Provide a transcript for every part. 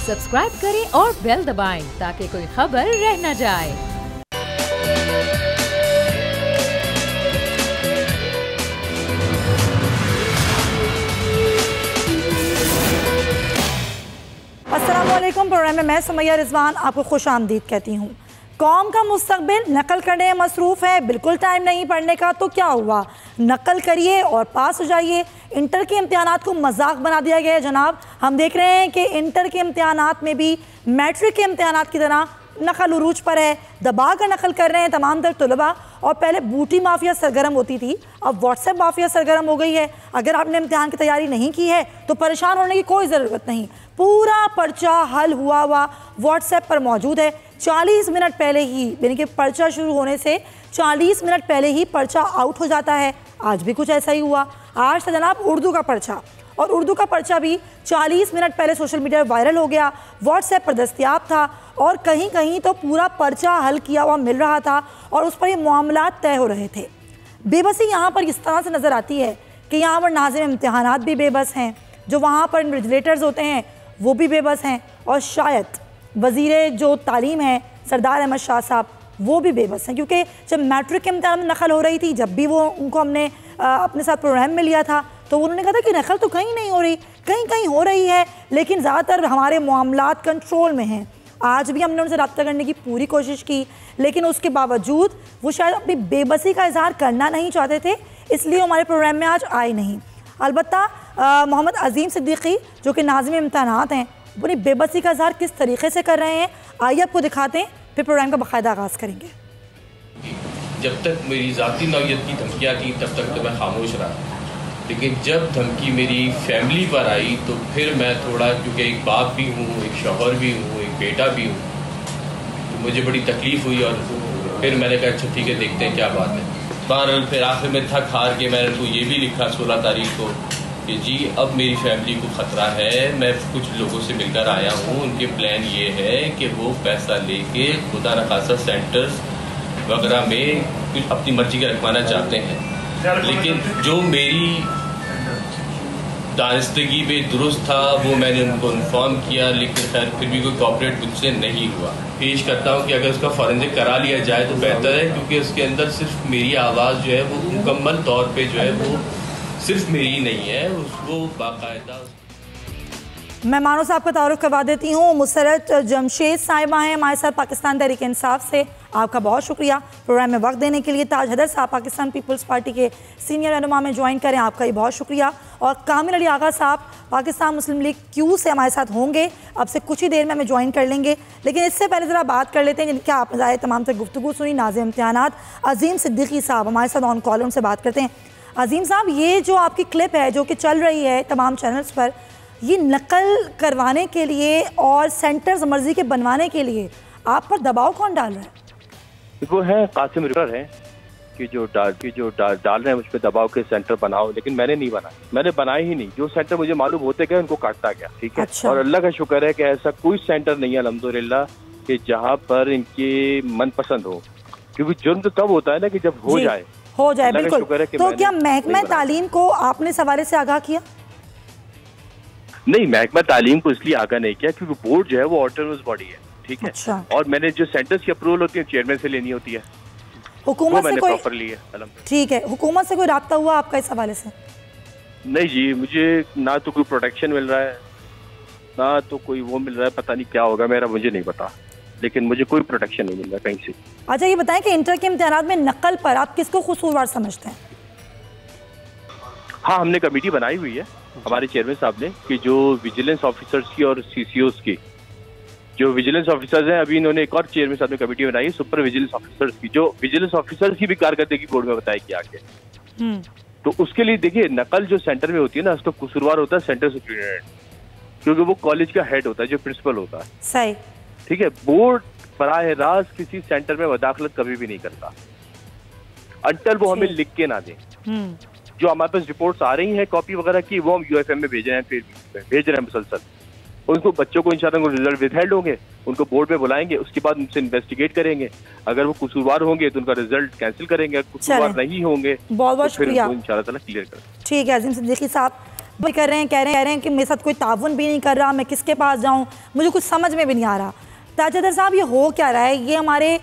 Subscribe करें और bell दबाएं ताकि कोई खबर रह न जाए। अस्सलाम वालेकुम। प्रोग्राम में मैं सुमैया रिजवान आपको खुश आमदीद कहती हूँ। कौम का मुस्तकबिल नकल करने में मसरूफ़ है, बिल्कुल टाइम नहीं पढ़ने का, तो क्या हुआ, नकल करिए और पास हो जाइए। इंटर के इम्तिहानात को मजाक बना दिया गया है जनाब। हम देख रहे हैं कि इंटर के इम्तिहानात में भी मैट्रिक के इम्तिहानात की तरह नकल उरूज पर है, दबा कर नकल कर रहे हैं तमाम तर तलबा। और पहले बूटी माफिया सरगर्म होती थी, अब व्हाट्सएप माफिया सरगर्म हो गई है। अगर आपने इम्तिहान की तैयारी नहीं की है तो परेशान होने की कोई ज़रूरत नहीं, पूरा पर्चा हल हुआ व्हाट्सएप पर मौजूद है। 40 मिनट पहले ही, यानी कि पर्चा शुरू होने से 40 मिनट पहले ही पर्चा आउट हो जाता है। आज भी कुछ ऐसा ही हुआ। आज था जनाब उर्दू का पर्चा, और उर्दू का पर्चा भी 40 मिनट पहले सोशल मीडिया पर वायरल हो गया, व्हाट्सएप पर दस्तयाब था, और कहीं कहीं तो पूरा पर्चा हल किया हुआ मिल रहा था और उस पर ये मामलात तय हो रहे थे। बेबसी यहाँ पर इस तरह से नज़र आती है कि यहाँ पर नाज़िम इम्तिहानात भी बेबस हैं, जो वहाँ पर इन्विजिलेटर्स होते हैं वो भी बेबस हैं, और शायद वज़ीर जो तालीम है सरदार अहमद शाह साहब वो भी बेबस हैं। क्योंकि जब मैट्रिक के इम्तिहान में नकल हो रही थी, जब भी वो उनको हमने अपने साथ प्रोग्राम में लिया था, तो उन्होंने कहा था कि नकल तो कहीं नहीं हो रही, कहीं कहीं हो रही है, लेकिन ज़्यादातर हमारे मामलात कंट्रोल में हैं। आज भी हमने उनसे रब्ता करने की पूरी कोशिश की, लेकिन उसके बावजूद वो शायद अपनी बेबसी का इजहार करना नहीं चाहते थे, इसलिए हमारे प्रोग्राम में आज आए नहीं। अलबत्ता मोहम्मद अजीम सिद्दीकी जो कि नाज़िम इम्तिहानात हैं, अपनी बेबसी का इजहार किस तरीके से कर रहे हैं आइए आपको दिखाते हैं, फिर प्रोग्राम का बाकायदा आगाज़ करेंगे। जब तक मेरी ज़ाती नौयत की धमकियाँ थी तब तक तो मैं खामोश रहा, लेकिन जब धमकी मेरी फैमिली पर आई तो फिर मैं थोड़ा, क्योंकि एक बाप भी हूँ, एक शौहर भी हूँ, एक बेटा भी हूँ, तो मुझे बड़ी तकलीफ़ हुई। और फिर मैंने कहा अच्छा ठीक है, देखते हैं क्या बात है। बहरहाल फिर आखिर में थक हार के मैंने उनको ये भी लिखा 16 तारीख को कि जी अब मेरी फैमिली को ख़तरा है, मैं कुछ लोगों से मिलकर आया हूँ, उनके प्लान ये है कि वो पैसा लेके खुदा न खासा सेंटर्स वगैरह में कुछ अपनी मर्जी का रखवाना चाहते हैं, लेकिन जो मेरी दानिस्तगी में दुरुस्त था वो मैंने उनको इन्फॉर्म किया, लेकिन खैर फिर भी कोई कॉपरेट मुझसे नहीं हुआ। पेश करता हूँ कि अगर उसका फॉरेंसिक करा लिया जाए तो बेहतर है, क्योंकि उसके अंदर सिर्फ मेरी आवाज़ जो है वो मुकम्मल तौर पे जो है वो सिर्फ मेरी नहीं है, उसको बाकायदा। मेहमानों से आपका तारुफ करवा देती हूँ। मुसरत जमशेद साहिबा हैं हमारे साथ पाकिस्तान तहरीक इंसाफ से, आपका बहुत शुक्रिया प्रोग्राम में वक्त देने के लिए। ताज हैदर साहब पाकिस्तान पीपल्स पार्टी के सीनियर रहनुमा में ज्वाइन करें, आपका भी बहुत शुक्रिया। और कामिल अली आगा साहब पाकिस्तान मुस्लिम लीग क्यू से हमारे साथ होंगे, अब से कुछ ही देर में हमें ज्वाइन कर लेंगे। लेकिन इससे पहले ज़रा बात कर लेते हैं जिनके आपने ज़ाहिर तमाम से गुफ्तगू सुनी, नाज़िम इम्तिहानात अजीम सिद्दीकी साहब हमारे साथ ऑन कॉल, उनसे बात करते हैं। अजीम साहब, ये जो आपकी क्लिप है जो कि चल रही है तमाम चैनल्स पर, ये नकल करवाने के लिए और सेंटर्स मर्जी के बनवाने के लिए आप पर दबाव कौन डाल रहा है? वो है कासिम रिवर है कि जो डाल रहे हैं मुझ पर दबाव के सेंटर बनाओ, लेकिन मैंने नहीं बनाया, मैंने बनाए ही नहीं। जो सेंटर मुझे मालूम होते गए उनको काटता गया, ठीक है। अच्छा। और अल्लाह का शुक्र है कि ऐसा कोई सेंटर नहीं है अल्हम्दुलिल्लाह कि जहाँ पर इनके मनपसंद हो, क्योंकि जुर्म तो तब होता है ना कि जब हो जाए बिल्कुल। तो क्या महकमा तालीम को आपने इस हवाले से आगाह किया? नहीं, महकमा तालीम को इसलिए आगाह नहीं किया क्योंकि बोर्ड जो है वो ऑटोनोमस बॉडी है, ठीक है। अच्छा। और मैंने जो सेंटर्स की अप्रूवल होती है चेयरमैन से लेनी होती है, हुकूमत से कोई प्रॉपर ली है। ठीक है, हुकूमत से कोई राब्ता हुआ आपका इस हवाले से? नहीं जी, मुझे ना तो कोई प्रोटेक्शन मिल रहा है, ना तो कोई वो मिल रहा है, पता नहीं क्या होगा मेरा, मुझे नहीं पता, लेकिन मुझे कोई प्रोटेक्शन नहीं मिल रहा कहीं से। अच्छा, ये बताएं कि इंटर के इम्तिहानात में नकल पर आप किसको कसूरवार समझते हैं? हाँ, हमने कमेटी बनाई हुई है हमारे चेयरमैन साहब ने कि जो विजिलेंस ऑफिसर्स की और सीसीओज की, जो विजिलेंस ऑफिसर्स हैं, अभी इन्होंने एक और चेयरमैन साहब ने कमेटी बनाई है सुपर विजिलेंस ऑफिसर्स की, जो विजिलेंस ऑफिसर्स की भी कारकर्दगी बोर्ड में बताएगी आगे। तो उसके लिए देखिए, नकल जो सेंटर में होती है ना, उसका कसूरवार होता है सेंटर सुप्रिटेंडेंट, क्योंकि वो कॉलेज का हेड होता है, जो प्रिंसिपल होता है। सही, ठीक है। बोर्ड बराह रास्त किसी सेंटर में वदाखलत कभी भी नहीं करता अंटर वो हमें लिख के ना दें। जो हमारे पास रिपोर्ट्स आ रही हैं कॉपी वगैरह की, वो हम यूएफएम में भेज रहे हैं, फिर भेज रहे हैं मुसलसल। उनको बच्चों को इंशाल्लाह रिजल्ट विदहेल्ड होंगे, उनको बोर्ड में बुलाएंगे, उसके बाद उनसे इन्वेस्टिगेट करेंगे। अगर वो कसूरवार होंगे तो उनका रिजल्ट कैंसिल करेंगे, कसूरवार नहीं होंगे बहुत शुक्रिया, इंशाल्लाह ताला क्लियर करेंगे। ठीक है। अजीम सिद्दीकी साहब, भी कर रहे हैं, कह रहे हैं कि मेरे साथ कोई ताउन भी नहीं कर रहा, मैं किसके पास जाऊँ, मुझे कुछ समझ में भी नहीं आ रहा। ताजदर साहब, ये हो क्या रहा है? ये हमारे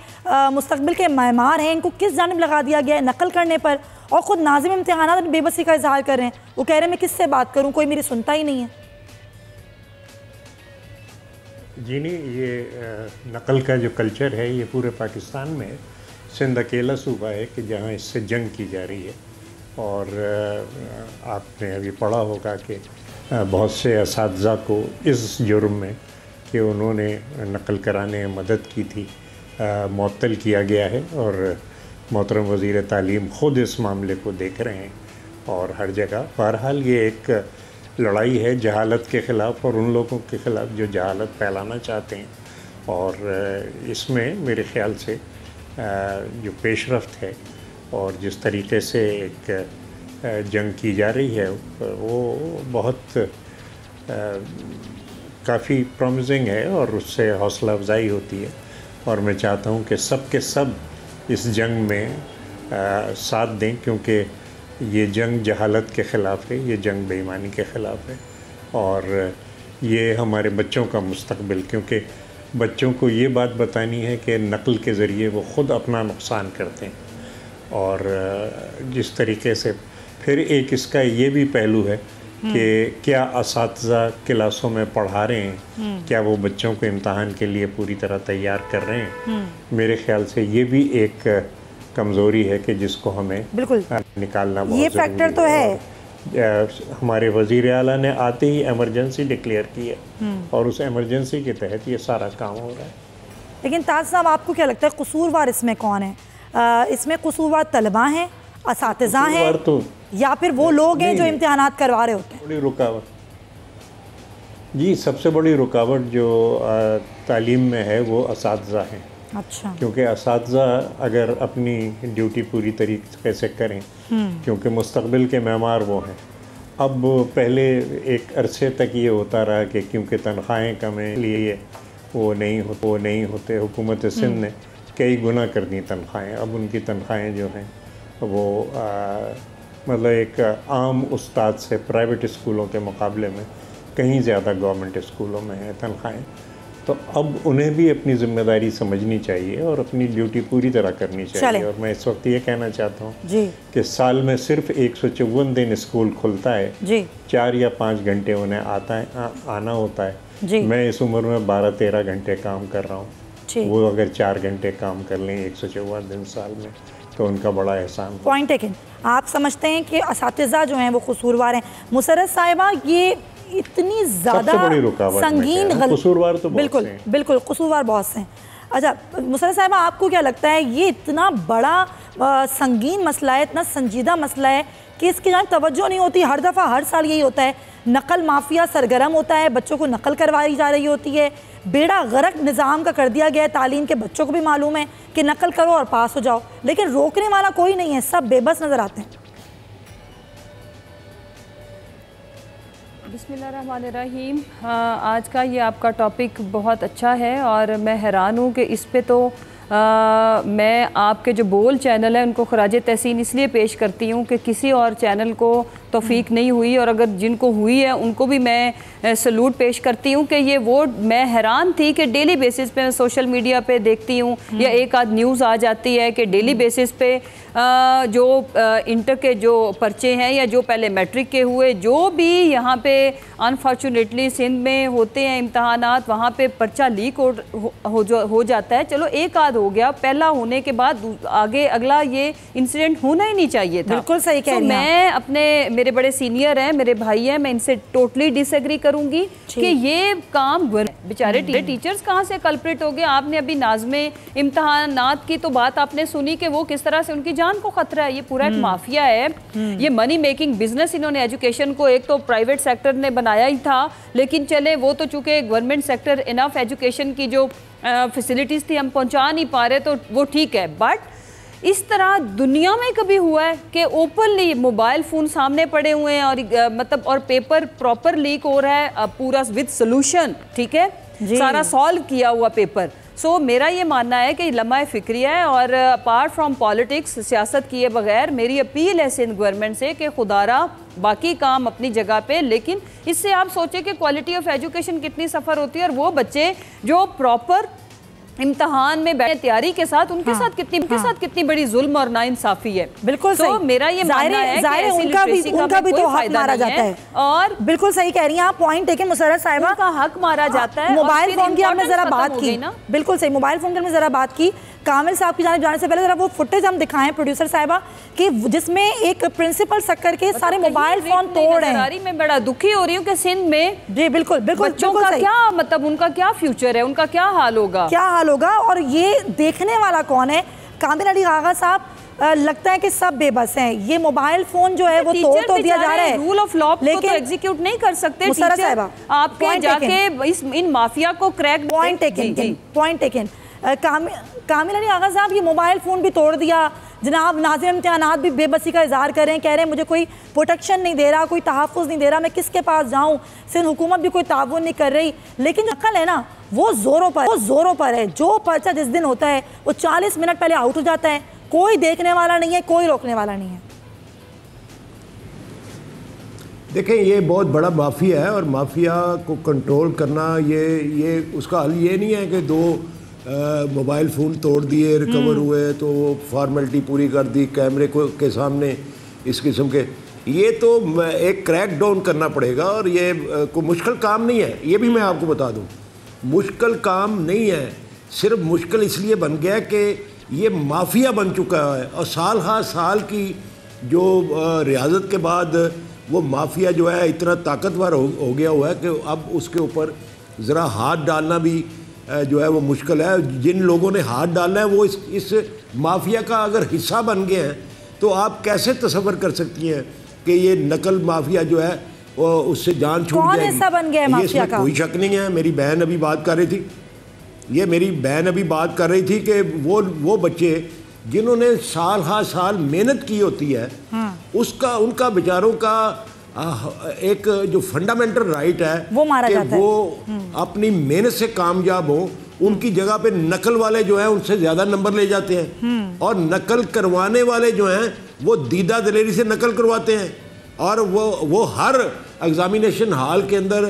मुस्तकबिल के मेहमान हैं, इनको किस जानिब लगा दिया गया है नकल करने पर? और ख़ुद नाज़िम इम्तिहानात बेबसी का इजहार कर रहे हैं। वो कह रहे हैं मैं किससे बात करूँ, कोई मेरी सुनता ही नहीं है। जी नहीं, ये नकल का जो कल्चर है ये पूरे पाकिस्तान में सिंध अकेला सूबा है कि जहाँ इससे जंग की जा रही है। और आपने अभी पढ़ा होगा कि बहुत से असातिज़ा को इस जुर्म में कि उन्होंने नकल कराने में मदद की थी मुअत्तल किया गया है। और मोहतरम वज़ीर तालीम ख़ुद इस मामले को देख रहे हैं और हर जगह। बहरहाल ये एक लड़ाई है जहालत के ख़िलाफ़ और उन लोगों के ख़िलाफ़ जो जहालत फैलाना चाहते हैं। और इसमें मेरे ख़्याल से जो पेशरफ्त है और जिस तरीक़े से एक जंग की जा रही है वो बहुत काफ़ी प्रॉमिसिंग है और उससे हौसला अफजाई होती है। और मैं चाहता हूँ कि सब के सब इस जंग में साथ दें, क्योंकि ये जंग जहालत के ख़िलाफ़ है, ये जंग बेईमानी के ख़िलाफ़ है। और ये हमारे बच्चों का मुस्तकबिल, क्योंकि बच्चों को ये बात बतानी है कि नकल के ज़रिए वो ख़ुद अपना नुकसान करते हैं। और जिस तरीके से फिर एक इसका ये भी पहलू है कि क्या असातिज़ा क्लासों में पढ़ा रहे हैं, क्या वो बच्चों को इम्तहान के लिए पूरी तरह तैयार कर रहे हैं। मेरे ख़्याल से ये भी एक कमज़ोरी है कि जिसको हमें बिल्कुल निकालना बहुत ये फैक्टर तो है। हमारे वज़ीर आला ने आते ही एमरजेंसी डिक्लेयर की है और उस एमरजेंसी के तहत ये सारा काम हो रहा है। लेकिन ताज साहब, आपको क्या लगता है कसूरवार इसमें कौन है? इसमें कसूरवार तलबा हैं, असातिज़ा हैं, तो या फिर वो लोग हैं जो इम्तिहानात करवा रहे होते हैं? बड़ी रुकावट जी, सबसे बड़ी रुकावट जो तालीम में है वो असातिज़ा हैं। अच्छा। क्योंकि असातिज़ा अगर अपनी ड्यूटी पूरी तरीके से करें, क्योंकि मुस्तकबिल के मेमार वो हैं। अब पहले एक अरसे तक ये होता रहा कि क्योंकि तनख्वाहें कम हैं इसलिए वो नहीं होते। हुकूमत सिंध ने कई गुना कर दी तनख्वाहें। अब उनकी तनख्वाहें जो हैं वो मतलब एक आम उस्ताद से प्राइवेट स्कूलों के मुकाबले में कहीं ज़्यादा गवर्नमेंट स्कूलों में है तनख्वाहें। तो अब उन्हें भी अपनी ज़िम्मेदारी समझनी चाहिए और अपनी ड्यूटी पूरी तरह करनी चाहिए। और मैं इस वक्त ये कहना चाहता हूँ कि साल में सिर्फ 154 दिन स्कूल खुलता है जी। 4 या 5 घंटे उन्हें आना होता है जी। मैं इस उम्र में 12-13 घंटे काम कर रहा हूँ। वो अगर 4 घंटे काम कर लें 154 दिन साल में तो उनका बड़ा एहसान। Point taken. आप समझते हैं कि असातिज़ा जो हैं वो कसूरवार हैं? मुसर्रत साहिबा, ये इतनी ज़्यादा संगीन कसूरवार तो बिल्कुल बिल्कुल कसूरवार बहुत से हैं। अच्छा मुसर्रत साहिबा, आपको क्या लगता है ये इतना बड़ा संगीन मसला है, इतना संजीदा मसला है कि इसकी जान तवज्जो नहीं होती? हर दफ़ा हर साल यही होता है, नकल माफिया सरगर्म होता है, बच्चों को नकल करवाई जा रही होती है, बेड़ा गर्क निज़ाम का कर दिया गया है। तालीम के बच्चों को भी मालूम है कि नकल करो और पास हो जाओ, लेकिन रोकने वाला कोई नहीं है, सब बेबस नज़र आते हैं। बिस्मिल्लाहिर्रहमानिर्रहीम। आज का ये आपका टॉपिक बहुत अच्छा है और मैं हैरान हूँ कि इस पे तो मैं आपके जो बोल चैनल है उनको खराज तहसीन इसलिए पेश करती हूँ कि किसी और चैनल को तौफीक नहीं हुई, और अगर जिनको हुई है उनको भी मैं सलूट पेश करती हूँ कि ये वो मैं हैरान थी कि डेली बेसिस पे मैं सोशल मीडिया पे देखती हूँ या एक आध न्यूज़ आ जाती है कि डेली बेसिस पे जो इंटर के जो पर्चे हैं या जो पहले मैट्रिक के हुए, जो भी यहाँ पे अनफॉर्चुनेटली सिंध में होते हैं इम्तहानात, वहाँ पे पर्चा लीक हो जाता है। चलो एक आध हो गया, पहला होने के बाद आगे अगला ये इंसिडेंट होना ही नहीं चाहिए था। बिल्कुल सही कह रही हैं। मैं अपने मेरे बड़े सीनियर हैं, मेरे भाई हैं, मैं इनसे टोटली डिसएग्री करूंगी कि ये काम बेचारे टीचर्स कहाँ से कल्प्रिट हो गए। आपने अभी नाज़्मे इम्तहानात की तो बात आपने सुनी कि वो किस तरह से उनकी जान को खतरा है। ये पूरा एक माफिया है, ये मनी मेकिंग बिजनेस इन्होंने एजुकेशन को एक तो प्राइवेट सेक्टर ने बनाया ही था, लेकिन चले वो तो चूंकि गवर्नमेंट सेक्टर इनफ एजुकेशन की जो फैसिलिटीज़ थी हम पहुंचा नहीं पा रहे, तो वो ठीक है। बट इस तरह दुनिया में कभी हुआ है कि ओपनली मोबाइल फ़ोन सामने पड़े हुए हैं और मतलब और पेपर प्रॉपर लीक हो रहा है पूरा विद सोल्यूशन, ठीक है, सारा सॉल्व किया हुआ पेपर, सो मेरा ये मानना है कि लम्हा फ़िक्रिया है, और अपार्ट फ्राम पॉलिटिक्स, सियासत किए बगैर मेरी अपील है सिंध गवर्नमेंट से कि खुदारा बाकी काम अपनी जगह पे, लेकिन इससे आप सोचें कि क्वालिटी ऑफ एजुकेशन कितनी सफ़र होती है, और वो बच्चे जो प्रॉपर इम्तहान में बैठे तैयारी के साथ, उनके साथ कितनी बड़ी जुल्म और नाइंसाफी है। बिल्कुल सही। मेरा ये मानना है कि उनका भी तो हक मारा जाता है, और बिल्कुल सही कह रही हैं आप, पॉइंट टेकन मुसर्रत साहिबा, उनका हक मारा जाता है। मोबाइल फोन की हमने जरा बात की, बिल्कुल सही, मोबाइल फोन की हमने जरा बात की। कामिल साहब की जाने से पहले जरा वो फुटेज हम दिखाएं प्रोड्यूसर साहिबा कि जिसमें एक प्रिंसिपल शक्कर के सारे मोबाइल फोन तोड़ रहे हैं। मैं बड़ा दुखी हो रही हूँ कि सिंध में जी बिल्कुल बच्चों का क्या मतलब, उनका क्या फ्यूचर है, उनका क्या हाल होगा, और ये देखने वाला कौन है? कामिल अली आगा साहब, लगता है कि सब बेबस हैं। ये मोबाइल फोन जो है वो तोड़ तो दिया जा रहा है, रूल ऑफ लॉ लेकिन एग्जीक्यूट नहीं कर सकते टीचर। आपके जाके इन माफिया को क्रैक, पॉइंट टेकन। कामिल अली आगा साहब, ये मोबाइल फ़ोन भी तोड़ दिया। जनाब नाज़िर इम्तिहानात भी बेबसी का इजहार कर रहे हैं, कह रहे हैं मुझे कोई प्रोटेक्शन नहीं दे रहा, कोई तहफ़्फ़ुज़ नहीं दे रहा, मैं किसके पास जाऊँ? सिंध हुकूमत भी कोई ताउन नहीं कर रही। लेकिन अक्ल है ना, वो ज़ोरों पर है। जो पर्चा जिस दिन होता है वो 40 मिनट पहले आउट हो जाता है, कोई देखने वाला नहीं है, कोई रोकने वाला नहीं है। देखें, ये बहुत बड़ा माफिया है, और माफिया को कंट्रोल करना, ये उसका हल ये नहीं है कि दो मोबाइल फ़ोन तोड़ दिए, रिकवर हुए तो वो फॉर्मेलिटी पूरी कर दी कैमरे के सामने, इस किस्म के। ये तो एक क्रैक डाउन करना पड़ेगा, और ये कोई मुश्किल काम नहीं है, ये भी मैं आपको बता दूं, मुश्किल काम नहीं है। सिर्फ मुश्किल इसलिए बन गया कि ये माफिया बन चुका है, और साल हाँ साल की जो रियासत के बाद वो माफिया जो है इतना ताकतवर हो गया हुआ है कि अब उसके ऊपर ज़रा हाथ डालना भी जो है वो मुश्किल है। जिन लोगों ने हाथ डालना है वो इस माफिया का अगर हिस्सा बन गए हैं, तो आप कैसे तसव्वुर कर सकती हैं कि ये नकल माफिया जो है वो उससे जान छूट जाएगी? कौन हिस्सा बन गया है माफिया का? कोई शक नहीं है। मेरी बहन अभी बात कर रही थी, कि वो बच्चे जिन्होंने साल हाँ साल मेहनत की होती है, उनका बेचारों का एक जो फंडामेंटल राइट है वो मारा जाता है। वो अपनी मेहनत से कामयाब हो, उनकी जगह पे नकल वाले जो हैं उनसे ज़्यादा नंबर ले जाते हैं, और नकल करवाने वाले जो हैं वो दीदा दलेरी से नकल करवाते हैं, और वो हर एग्जामिनेशन हॉल के अंदर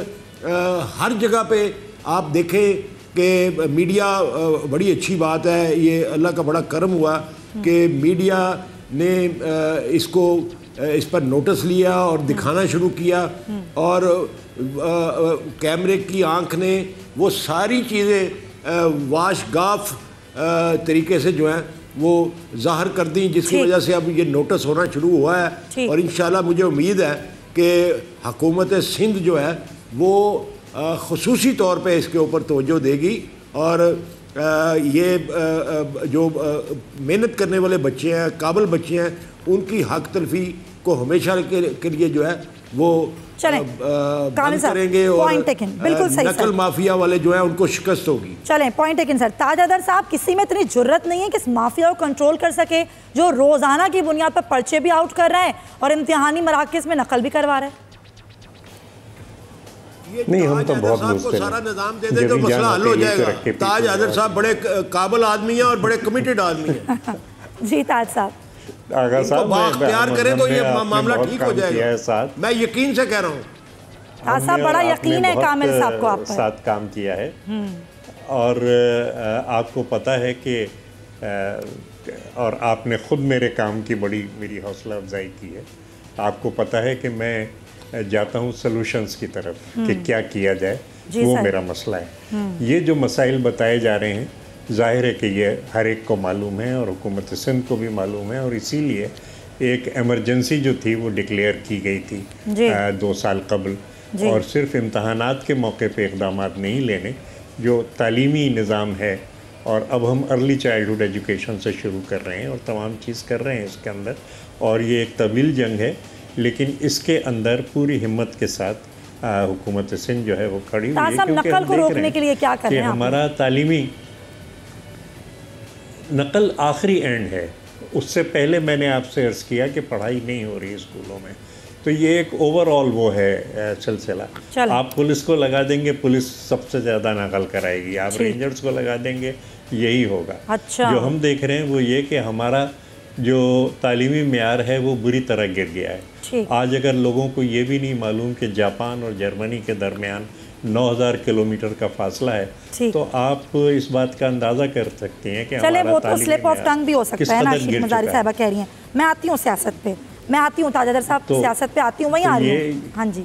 हर जगह पे आप देखें कि मीडिया, बड़ी अच्छी बात है, ये अल्लाह का बड़ा करम हुआ कि मीडिया ने इस पर नोटिस लिया और दिखाना शुरू किया, और कैमरे की आंख ने वो सारी चीज़ें वाशगाफ तरीके से जो है वो ज़ाहिर कर दी, जिसकी वजह से अब ये नोटिस होना शुरू हुआ है। और इंशाल्लाह मुझे उम्मीद है कि हुकूमत सिंध जो है वो ख़ुसूसी तौर पे इसके ऊपर तवज्जो देगी, और ये जो मेहनत करने वाले बच्चे हैं, काबिल बच्चे हैं, उनकी हक तलफी को हमेशा के लिए जो है वो बंद करेंगे, और बिल्कुल सही, नकल माफिया वाले जो है उनको शिकस्त होगी। चलें, पॉइंट टेकन सर। ताजदर साहब, किसी में इतनी जुर्रत नहीं है कि इस माफिया को कंट्रोल कर सके, जो रोजाना की बुनियाद पर पर्चे भी आउट कर रहा है और इम्तिहानी मराकज़ में नकल भी करवा रहा है? नहीं, हम तो बहुत मुश्किल सारा निजाम दे दे तो मसला हल हो जाएगा। ताज हैदर साहब बड़े काबिल आदमी हैं और बड़े कमिटेड आदमी हैं। जी ताज साहब, आगा साहब तैयार करें तो ये मामला ठीक हो जाएगा, मैं यकीन से कह रहा हूँ। ताज साहब, बड़ा यकीन है कामिल साहब को आप पर। साथ काम किया है, और आपको पता है कि और आपने खुद मेरे काम की मेरी हौसला अफजाई की है। आपको पता है कि मैं जाता हूँ सॉल्यूशंस की तरफ कि क्या किया जाए, वो मेरा मसला है। ये जो मसाइल बताए जा रहे हैं, जाहिर है कि ये हर एक को मालूम है और हुकूमत सिंध को भी मालूम है, और इसीलिए एक एमरजेंसी जो थी वो डिक्लेयर की गई थी 2 साल कबल, और सिर्फ इम्तहानात के मौके पे इक़दाम नहीं लेने, जो तालीमी निज़ाम है, और अब हम अर्ली चाइल्डहुड एजुकेशन से शुरू कर रहे हैं और तमाम चीज़ कर रहे हैं इसके अंदर, और ये एक तवील जंग है, लेकिन इसके अंदर पूरी हिम्मत के साथ हुकूमत सिंध जो है वो खड़ी हुई है, क्योंकि नकल को रोकने के लिए क्या कर रहे हैं? हमारा तालीमी नकल आखिरी एंड है। उससे पहले मैंने आपसे अर्ज़ किया कि पढ़ाई नहीं हो रही स्कूलों में, तो ये एक ओवरऑल वो है सिलसिला। आप पुलिस को लगा देंगे, पुलिस सबसे ज़्यादा नकल कराएगी, आप रेंजर्स को लगा देंगे, यही होगा। अच्छा। जो हम देख रहे हैं वो ये कि हमारा जो तालीमी मेयार है वो बुरी तरह गिर गया है। आज अगर लोगों को ये भी नहीं मालूम कि जापान और जर्मनी के दरमियान 9000 किलोमीटर का फासला है, तो आप इस बात का अंदाज़ा कर सकते हैं कि चले वो तो स्लिप ऑफ टंग भी हो सकता है ना। शीख मजारी साहबा कह रही हैं। मैं आती हूँ सियासत पे, मैं आती हूँ ताजादर साहब, सियासत पे आती हूँ, वहीं आ रही हूँ। हाँ जी,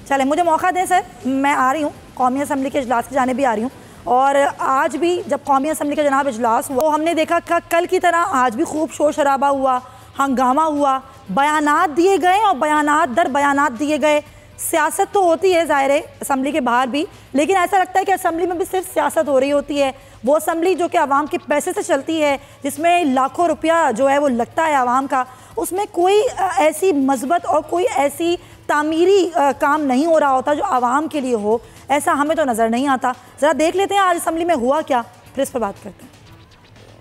चले मुझे मौका दें सर, मैं आ रही हूँ, कौमी असम्बली के इजलास की जाने भी आ रही हूँ। और आज भी जब कौमी असम्बली का जनाब इजलास हुआ, तो हमने देखा कल की तरह आज भी खूब शोर शराबा हुआ, हंगामा हुआ, बयानात दिए गए और बयानात दर बयानात दिए गए। सियासत तो होती है ज़ाहिर है असम्बली के बाहर भी, लेकिन ऐसा लगता है कि असम्बली में भी सिर्फ सियासत हो रही होती है। वो असम्बली जो कि आवाम के पैसे से चलती है, जिसमें लाखों रुपया जो है वो लगता है आवाम का, उसमें कोई ऐसी मस्बत और कोई ऐसी तामीरी काम नहीं हो रहा होता जो आवाम के लिए हो, ऐसा हमें तो नज़र नहीं आता। ज़रा देख लेते हैं आज असम्बली में हुआ क्या, फिर इस पर बात करते हैं।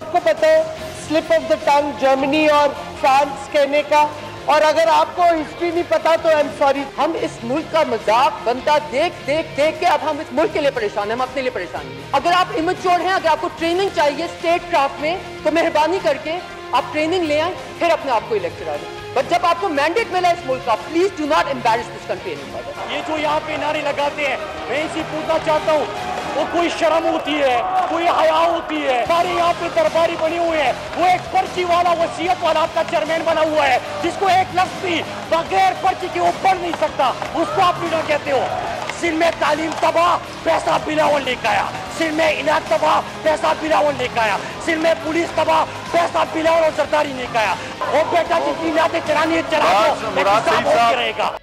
आपको पता है slip of the tongue Germany और फ्रांस कहने का, और अगर आपको हिस्ट्री नहीं पता तो आई एम सॉरी। हम इस मुल्क का मजाक बनता देख के अब हम इस मुल्क के लिए परेशान हैं, हम अपने लिए परेशान नहीं। अगर आप इमेच्योर हैं, अगर आपको ट्रेनिंग चाहिए स्टेट क्राफ्ट में, तो मेहरबानी करके आप ट्रेनिंग ले आए, फिर अपने आप को इलेक्ट करा दें। बट जब आपको मैंडेट मिला इस मुल्क का, please do not embarrass this country any further. ये जो यहाँ पे नारे लगाते हैं, मैं इसी पूछना चाहता हूँ, वो कोई शर्म होती है, कोई हया होती है? सारे यहाँ पे दरबारी बने हुए हैं, वो एक पर्ची वाला वसीयत वाला आपका चेयरमैन बना हुआ है, जिसको एक लफ्ज भी बगैर पर्ची के वो पढ़ नहीं सकता, उसको आप लीडर कहते हो। सिंध में तालीम तबाह, पैसा बिलावल लेकर आया। सिंध में इलाज तबाह, पैसा बिलावल लेकर आया। सिंध में पुलिस तबाह, पैसा बिलावल और सरदारी लेकर आया। और बेटा जितनी नाते चलानी है चला दो, रहेगा।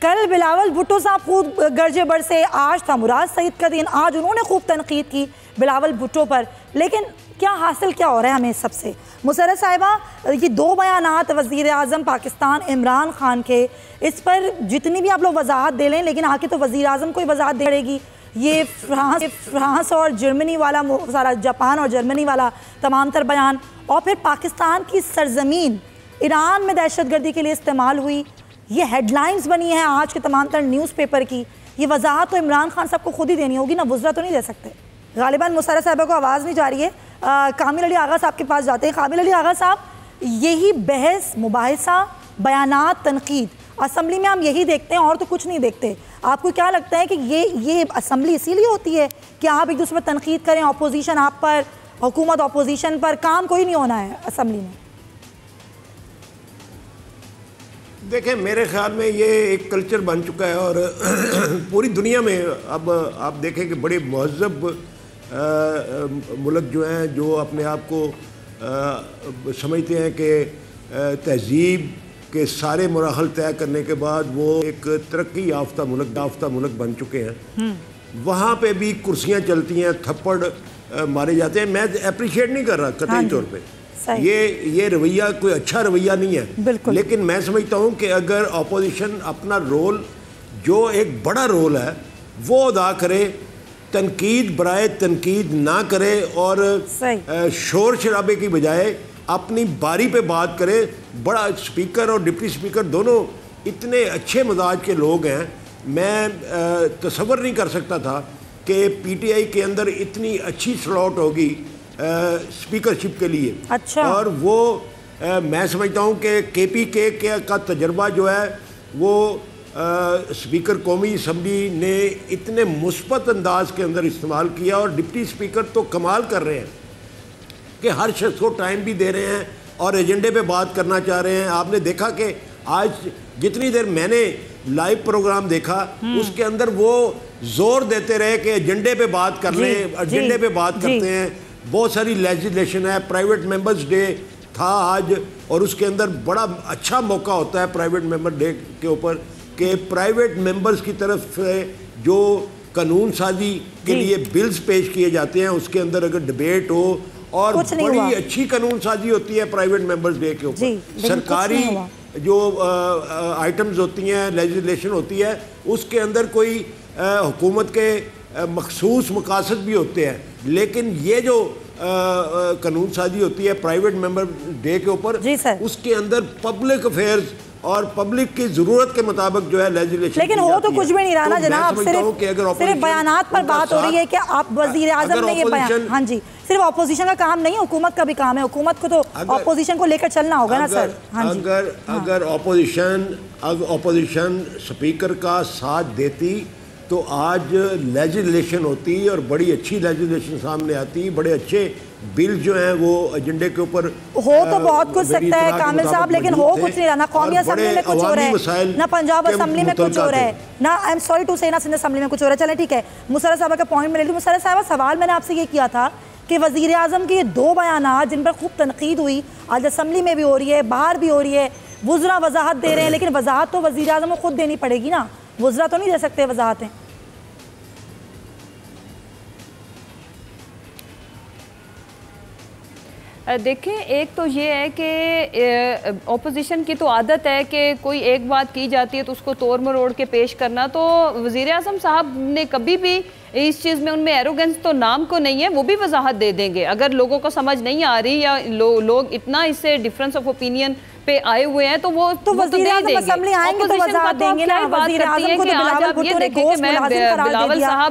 कल बिलावल भुट्टो साहब खूब गर्जे बरसे, आज था मुराद सईद का दिन, आज उन्होंने खूब तनकीद की बिलावल भुट्टो पर, लेकिन क्या हासिल क्या हो रहा है हमें सबसे? मुसर्रत साहिबा, ये दो बयानात वज़ीर आज़म पाकिस्तान इमरान खान के, इस पर जितनी भी आप लोग वजाहत दे लें, लेकिन आके तो वज़ीर आज़म को ही वजाहत दे पड़ेगी। ये फ्रांस और जर्मनी वाला सारा, जापान और जर्मनी वाला तमाम तर बयान, और फिर पाकिस्तान की सरजमीन ईरान में दहशतगर्दी के लिए इस्तेमाल हुई, ये हेडलाइंस बनी है आज के तमाम तर न्यूज़पेपर की। ये वजाहत तो इमरान खान साहब को खुद ही देनी होगी ना, वज़रा तो नहीं दे सकते। गालिबान मुसर्रत साहिबा को आवाज़ नहीं जा रही है, कामिल अली आगा साहब के पास जाते हैं। कामिल अली आगा साहब, यही बहस, मुबाहिसा, बयानात, तनकीद असम्बली में हम यही देखते हैं और तो कुछ नहीं देखते। आपको क्या लगता है कि ये असम्बली इसीलिए होती है कि आप एक दूसरे पर तनकीद करें, अपोजिशन आप पर, हुकूमत अपोजिशन पर, काम कोई नहीं होना है असम्बली में? देखें, मेरे ख्याल में ये एक कल्चर बन चुका है और पूरी दुनिया में अब आप देखें कि बड़े महज़ब मुल्क जो हैं, जो अपने आप को समझते हैं कि तहज़ीब के सारे मराहल तय करने के बाद वो एक तरक्की याफ्ता मुल्क बन चुके हैं, वहाँ पे भी कुर्सियाँ चलती हैं, थप्पड़ मारे जाते हैं। मैं अप्रिशिएट नहीं कर रहा कतई तौर पे, ये रवैया कोई अच्छा रवैया नहीं है, लेकिन मैं समझता हूँ कि अगर अपोजिशन अपना रोल, जो एक बड़ा रोल है, वो अदा करे, तनकीद बराए तनकीद ना करे और शोर शराबे की बजाय अपनी बारी पे बात करे। बड़ा स्पीकर और डिप्टी स्पीकर दोनों इतने अच्छे मिजाज के लोग हैं, मैं तसव्वुर नहीं कर सकता था कि पीटीआई के अंदर इतनी अच्छी स्लॉट होगी स्पीकरशिप के लिए। अच्छा। और वो मैं समझता हूँ कि केपीके का तजर्बा जो है वो स्पीकर कौमी असम्बली ने इतने मुस्बत अंदाज के अंदर इस्तेमाल किया, और डिप्टी स्पीकर तो कमाल कर रहे हैं कि हर शख्स को टाइम भी दे रहे हैं और एजेंडे पे बात करना चाह रहे हैं। आपने देखा कि आज जितनी देर मैंने लाइव प्रोग्राम देखा, उसके अंदर वो जोर देते रहे कि एजेंडे पे बात कर रहे हैं, एजेंडे पे बात करते हैं। बहुत सारी लेजिस्लेशन है, प्राइवेट मेंबर्स डे था आज, और उसके अंदर बड़ा अच्छा मौका होता है प्राइवेट मेंबर डे के ऊपर कि प्राइवेट मेंबर्स की तरफ से जो कानून साजी के लिए बिल्स पेश किए जाते हैं, उसके अंदर अगर डिबेट हो, और बड़ी अच्छी कानून साजी होती है प्राइवेट मेंबर्स डे के ऊपर। सरकारी जो आइटम्स होती हैं, लेजिस्लेशन होती है, उसके अंदर कोई हुकूमत के मखसूस मकासद भी होते हैं, लेकिन ये जो कानून साजी होती है प्राइवेट मेंबर डे के ऊपर, उसके अंदर पब्लिक अफेयर्स और पब्लिक की जरूरत के मुताबिक जो है लेजिस्लेशन, लेकिन हो तो कुछ भी नहीं रहा ना जनाब, सिर्फ बयानात पर बात हो रही है कि आप वजीर आजम ने ये बयान, हाँ जी, सिर्फ ऑपोजिशन का काम नहीं, हुकूमत का भी काम है, हुकूमत को तो ऑपोजिशन को लेकर चलना होगा ना सर। हाँ जी, अगर ऑपोजिशन स्पीकर का साथ देती तो आज लेजिस्लेशन होती और बड़ी अच्छी लेजिस्लेशन सामने आती, बड़े अच्छे बिल जो हैं वो एजेंडे के ऊपर हो तो बहुत कुछ सकता है कामिल साहब, लेकिन हो कुछ नहीं रहा, ना कौमी असम्बली में कुछ हो रहा है, ना पंजाब असम्बली में कुछ हो रहा है, ना आई एम सॉरी टू से ना सिंध असम्बली में कुछ हो रहा है। चले ठीक है, मुशर्रफ साहब का पॉइंट में ले लूँ। मुशर्रफ साहब, सवाल मैंने आपसे ये किया था कि वज़ीर आज़म के 2 बयानात जिन पर खूब तनकीद हुई, आज असम्बली में भी हो रही है, बाहर भी हो रही है, वुज़रा वजाहत दे रहे हैं, लेकिन वजाहत तो वज़ीर आज़म को खुद देनी पड़ेगी ना, वुज़रा तो नहीं दे सकते वजाहतें। देखें, एक तो ये है कि ऑपोजिशन की तो आदत है कि कोई एक बात की जाती है तो उसको तोड़ मरोड़ के पेश करना, तो वज़ीर आज़म साहब ने कभी भी इस चीज़ में, उनमें एरोगेंस तो नाम को नहीं है, वो भी वजाहत दे देंगे अगर लोगों को समझ नहीं आ रही या लोग इतना इससे डिफरेंस ऑफ ओपिनियन पे आए हुए हैं तो वो तो वज़ीर आज़म असेंबली आएंगे तो वजाहत देंगे ना। वज़ीर आज़म को तो बिलावल भुट्टो ने गोश्त मुलाजिम करार दे दिया।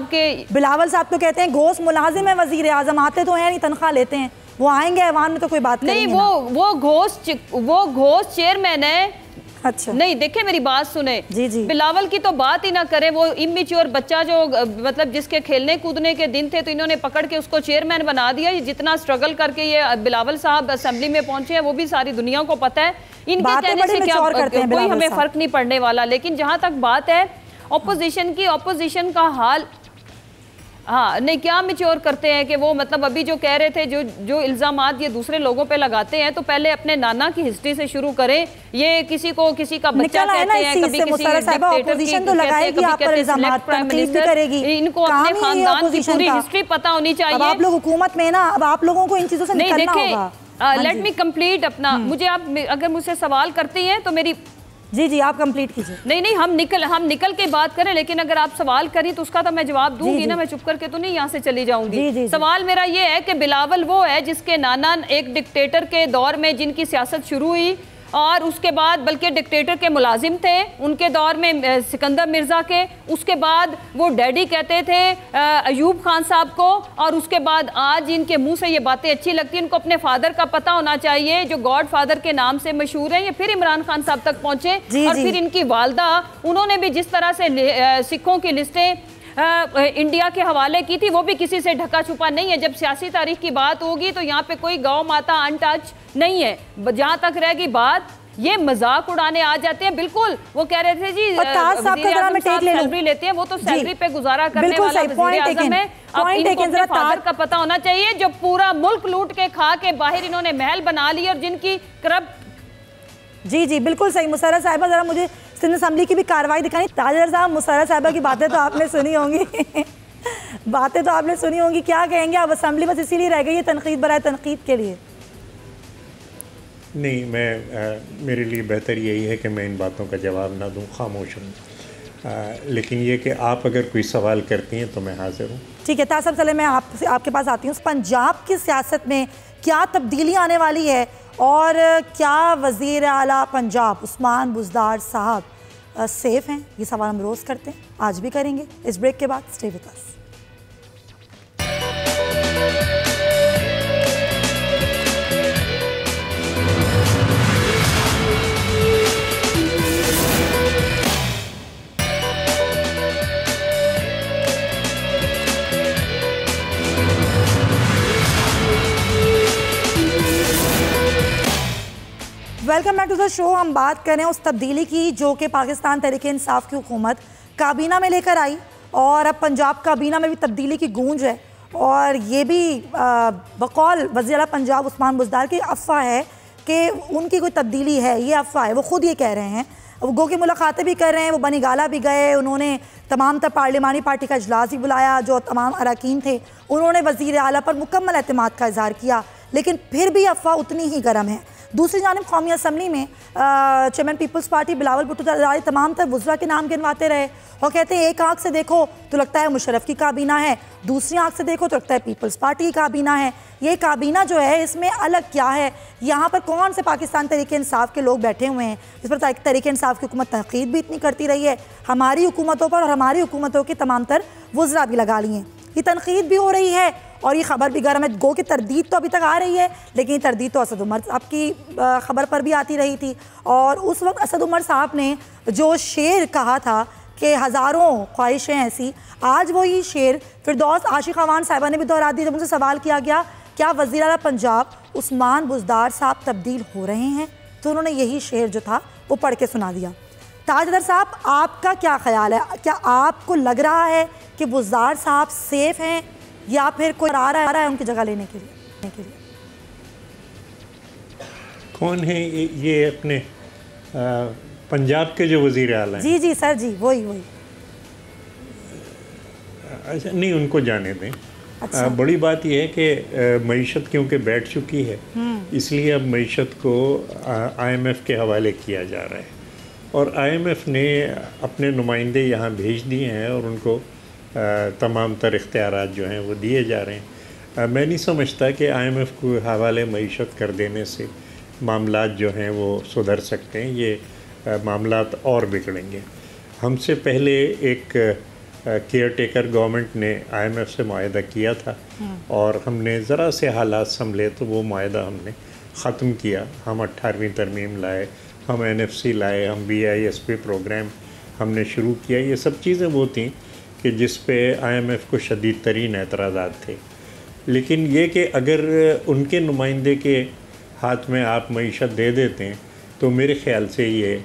बिलावल साहब तो कहते हैं गोश्त मुलाजिम है, वज़ीर आज़म आते तो हैं नहीं, तनख्वाह लेते हैं, वो आएंगे ऐवान में तो कोई बात नहीं, वो घोस्ट चेयरमैन है। अच्छा नहीं, देखे मेरी बात सुने जी जी, बिलावल की तो बात ही ना करें, वो इमेच्योर बच्चा जो मतलब जिसके खेलने कूदने के दिन थे तो इन्होंने पकड़ के उसको चेयरमैन बना दिया। ये जितना स्ट्रगल करके ये बिलावल साहब असेंबली में पहुंचे हैं वो भी सारी दुनिया को पता है, इनके कहने से क्या कोई हमें फर्क नहीं पड़ने वाला। लेकिन जहां तक बात है ऑपोजिशन की, ऑपोजिशन का हाल, हाँ नहीं, क्या मिच्योर करते हैं कि वो मतलब अभी जो कह रहे थे, जो इल्जामात ये दूसरे लोगों पे लगाते हैं तो पहले अपने नाना की हिस्ट्री से शुरू करें। ये किसी को किसी का बच्चा कहते हैं, कभी किसी डिक्टेटर की तो लगाएगी आप पर इल्जामात, तनकीद भी करेगी, इनको अपने खानदान की पूरी हिस्ट्री पता होनी चाहिए। आप लोग हुकूमत में ना, अब आप लोगों को इन चीजों से निकलना होगा। लेट मी कंप्लीट अपना, मुझे आप अगर मुझसे सवाल करती हैं तो मेरी जी जी आप कंप्लीट कीजिए। नहीं, हम निकल के बात करें, लेकिन अगर आप सवाल करें तो उसका तो मैं जवाब दूंगी ना, मैं चुप करके तो नहीं यहाँ से चली जाऊंगी। सवाल मेरा ये है कि बिलावल वो है जिसके नाना एक डिक्टेटर के दौर में जिनकी सियासत शुरू हुई और उसके बाद बल्कि डिक्टेटर के मुलाजिम थे उनके दौर में सिकंदर मिर्ज़ा के, उसके बाद वो डैडी कहते थे अयूब खान साहब को, और उसके बाद आज इनके मुंह से ये बातें अच्छी लगती हैं। इनको अपने फादर का पता होना चाहिए जो गॉड फादर के नाम से मशहूर है। ये फिर इमरान खान साहब तक पहुंचे और फिर इनकी वालदा, उन्होंने भी जिस तरह से सिखों की लिस्टें इंडिया के हवाले की थी वो भी किसी से ढका छुपा नहीं है। जब सियासी तारीख की बात होगी तो यहाँ पे कोई गौ माता अनटच नहीं है। जहाँ तक रहेगी बात, ये मजाक उड़ाने आ जाते हैं। बिल्कुल वो कह रहे थे जी सैलरी लेते हैं, वो तो सैलरी पे गुजारा करने वाला वज़ीर आज़म है। अब इनको अपने फादर का पता होना चाहिए जो पूरा मुल्क लूट के खा के बाहर इन्होंने महल बना लिए और जिनकी करप्ट। जी जी बिल्कुल सही। मुशर्रफ साहिबा जरा मुझे सिंध असम्बली की भी कार्रवाई दिखानी। ताजर साहब, मुशर्रफ साहिबा की बातें तो आपने सुनी होंगी बातें तो आपने सुनी होंगी, क्या कहेंगे आप? असम्बली बस इसीलिए रह गई है तनकीद बराए तनकीद के लिए? नहीं, मेरे लिए बेहतर यही है कि मैं इन बातों का जवाब ना दूं, खामोश हूँ। लेकिन ये कि आप अगर कोई सवाल करती हैं तो मैं हाजिर हूँ। ठीक है तासब, चले मैं आपके पास आती हूँ। पंजाब की सियासत में क्या तब्दीली आने वाली है और क्या वज़ीर आला पंजाब उस्मान बुज़दार साहब सेफ हैं? ये सवाल हम रोज़ करते हैं, आज भी करेंगे। इस ब्रेक के बाद stay with us. Welcome back to the show. हम बात करें उस तब्दीली की जो कि पाकिस्तान तहरीक इंसाफ की हुकूमत काबीना में लेकर आई और अब पंजाब काबीना में भी तब्दीली की गूंज है। और ये भी बकौल वज़ीर आला पंजाब उस्मान बुज़दार की अफवाह है कि उनकी कोई तब्दीली है, ये अफवाह है। वो ख़ुद ये कह रहे हैं, वो गो की मुलाकातें भी कर रहे हैं, वो बनी गाला भी गए, उन्होंने तमाम तर पार्लिमानी पार्टी का इजलास भी बुलाया, जो तमाम अरकान थे उन्होंने वज़ीर आला पर मुकम्मल एतमाद का इज़हार किया। लेकिन फिर भी अफवाह उतनी ही गर्म है। दूसरी जानिब कौमी असम्बली में चेयरमैन पीपल्स पार्टी बिलावल भुट्टो जरदारी तमाम तर वज़रा के नाम गिनवाते रहे और कहते हैं एक आँख से देखो तो लगता है मुशर्रफ की काबीना है, दूसरी आँख से देखो तो लगता है पीपल्स पार्टी की काबीना है। ये काबीना जो है इसमें अलग क्या है? यहाँ पर कौन से पाकिस्तान तहरीक इंसाफ के लोग बैठे हुए हैं जिस पर तहरीक इंसाफ की हुकूमत तनकीद भी इतनी करती रही है, हमारी हुकूमतों पर और हमारी हुकूमतों की तमाम तर वज़रा भी लगा लिए हैं, ये तनकीद भी हो रही है और ये ख़बर भी गर्म है। गो की तरदीद तो अभी तक आ रही है, लेकिन तरदीद तो असद उमर साहब की ख़बर पर भी आती रही थी और उस वक्त असद उमर साहब ने जो शेर कहा था कि हज़ारों ख्वाहिशें ऐसी, आज वही शेर फिरदौस आशिक अवान साहिबा ने भी दोहरा दी। जब उनसे सवाल किया गया क्या वज़ीर आला पंजाब उस्मान बुज़दार साहब तब्दील हो रहे हैं, तो उन्होंने यही शेर जो था वो पढ़ के सुना दिया। ताजदर साहब, आपका क्या ख्याल है? क्या आपको लग रहा है कि बुज़दार साहब सेफ हैं या फिर कोई आ रहा है उनकी जगह लेने के लिए? कौन है ये? अपने पंजाब के जो वज़ीर आला हैं? जी सर जी, वही। अच्छा, नहीं, उनको जाने दें। अच्छा। बड़ी बात यह है कि मईशत क्योंकि बैठ चुकी है, इसलिए अब मईशत को IMF के हवाले किया जा रहा है और IMF ने अपने नुमाइंदे यहाँ भेज दिए हैं और उनको तमाम तर इख्तियारात जो हैं वो दिए जा रहे हैं। मैं नहीं समझता कि IMF को हवाले मईशत कर देने से मामलात जो हैं वो सुधर सकते हैं, ये मामलात और बिगड़ेंगे। हमसे पहले एक केयर टेकर गवर्नमेंट ने IMF से मुआहदा किया था और हमने ज़रा से हालात संभले तो वो मुआहदा हमने ख़त्म किया। हम 18वीं तरमीम लाए, हम NFC लाए, हम BISP प्रोग्राम हमने शुरू किया। ये सब चीज़ें वो थी कि जिस पे IMF को शदीद तरीन एतराज़ात थे, लेकिन ये कि अगर उनके नुमाइंदे के हाथ में आप मईशत दे देते हैं तो मेरे ख़्याल से ये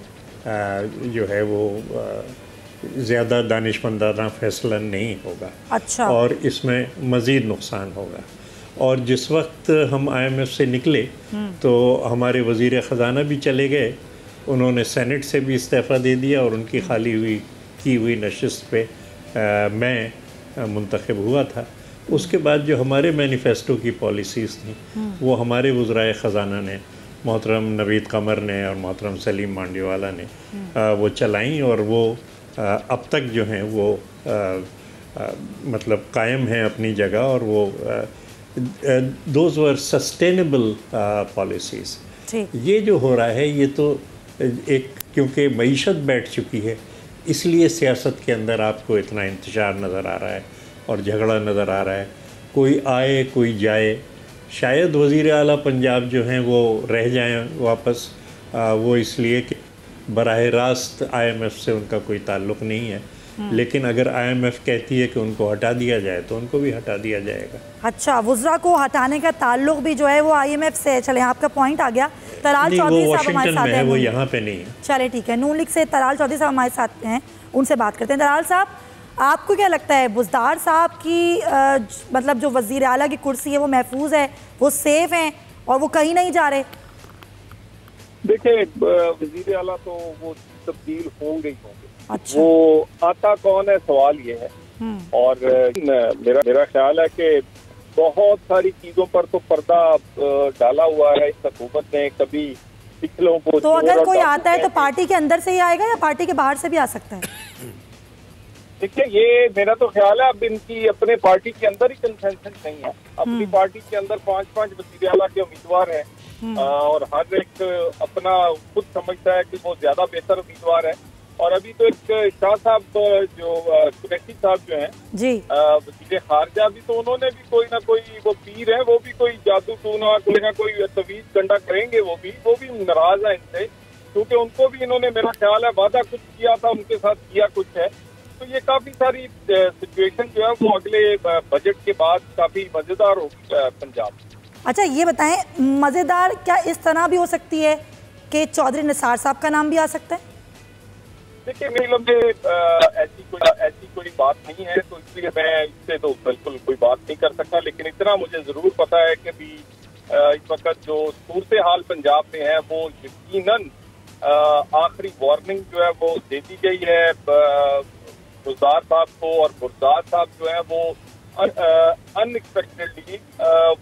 जो है वो ज़्यादा दानिशमंदाना फ़ैसला नहीं होगा। अच्छा। और इसमें मज़ीद नुकसान होगा। और जिस वक्त हम IMF से निकले तो हमारे वज़ीर ख़ज़ाना भी चले गए, उन्होंने सेनेट से भी इस्तीफ़ा दे दिया और उनकी खाली की हुई नशिस्त पे मैं मुंतखब हुआ था। उसके बाद जो हमारे मैनिफेस्टो की पॉलिसीज़ थी वो हमारे वज़राए ख़ज़ाना ने, मोहतरम नवीद कमर ने और मोहतरम सलीम मांडीवाला ने वो चलाई और वो अब तक जो हैं वो मतलब कायम हैं अपनी जगह और वो दोज़ वर सस्टेनेबल पॉलिसीज़। ये जो हो रहा है ये तो एक, क्योंकि मईशत बैठ चुकी है इसलिए सियासत के अंदर आपको इतना इंतशार नज़र आ रहा है और झगड़ा नज़र आ रहा है। कोई आए कोई जाए, शायद वज़ीर आला पंजाब जो हैं वो रह जाएं वापस, वो इसलिए कि बराह रास्त IMF से उनका कोई ताल्लुक़ नहीं है, लेकिन अगर IMF कहती है कि उनको हटा दिया जाए तो उनको भी हटा दिया जाएगा। अच्छा, वज़रा को हटाने का ताल्लुक़ भी जो है वो IMF से है। चले, आपका पॉइंट आ गया। तराल चौधरी साहब हमारे साथ हैं, वो यहाँ पे नहीं है। चले ठीक है, नून लीग से तराल चौधरी साहब हमारे साथ हैं, उनसे बात करते हैं। तराल साहब, आपको क्या लगता है बुज़दार साहब की मतलब जो वज़ीर आला की कुर्सी है वो महफूज है, वो सेफ हैं और वो कहीं नहीं जा रहे? देखिए, वज़ीर आला तो वो तब्दील होंगे ही होंगे। अच्छा। वो आता कौन है, सवाल ये है। और मेरा ख्याल है कि बहुत सारी चीजों पर तो पर्दा डाला हुआ है इस हुकूमत ने। कभी पिछलों को तो अगर कोई आता है तो पार्टी के अंदर से ही आएगा या पार्टी के बाहर से भी आ सकता है? देखिए, ये मेरा तो ख्याल है अब इनकी अपने पार्टी के अंदर ही कंसेंसस नहीं है। अपनी पार्टी के अंदर 5-5 वज़ीर आला के उम्मीदवार हैं और हर एक अपना खुद समझता है कि वो ज्यादा बेहतर उम्मीदवार है। और अभी तो एक शाह साहब जो कुरैशी साहब जो हैं जी वज़ीर खारजा, भी तो उन्होंने भी कोई ना कोई, वो पीर है, वो भी कोई जादू टूना कोई ना कोई तवीज़ गंडा करेंगे। वो भी नाराज है इनसे, क्योंकि उनको भी इन्होंने मेरा ख्याल है वादा कुछ किया था, उनके साथ किया कुछ है। तो ये काफी सारी सिचुएशन जो है वो अगले बजट के बाद काफी मजेदार होगी पंजाब। अच्छा, ये बताएं, मजेदार क्या इस तरह भी हो सकती है कि चौधरी निसार साहब का नाम भी आ सकता है? देखिए, मेरे लिए ऐसी कोई बात नहीं है, तो इसलिए मैं इससे तो बिल्कुल कोई बात नहीं कर सकता। लेकिन इतना मुझे जरूर पता है कि भी इस वक्त जो सूरत हाल पंजाब में है वो यकीनन आखिरी वार्निंग जो है वो दे दी गई है बुज़दार साहब को। और बुज़दार साहब जो है वो अनएक्सपेक्टेडली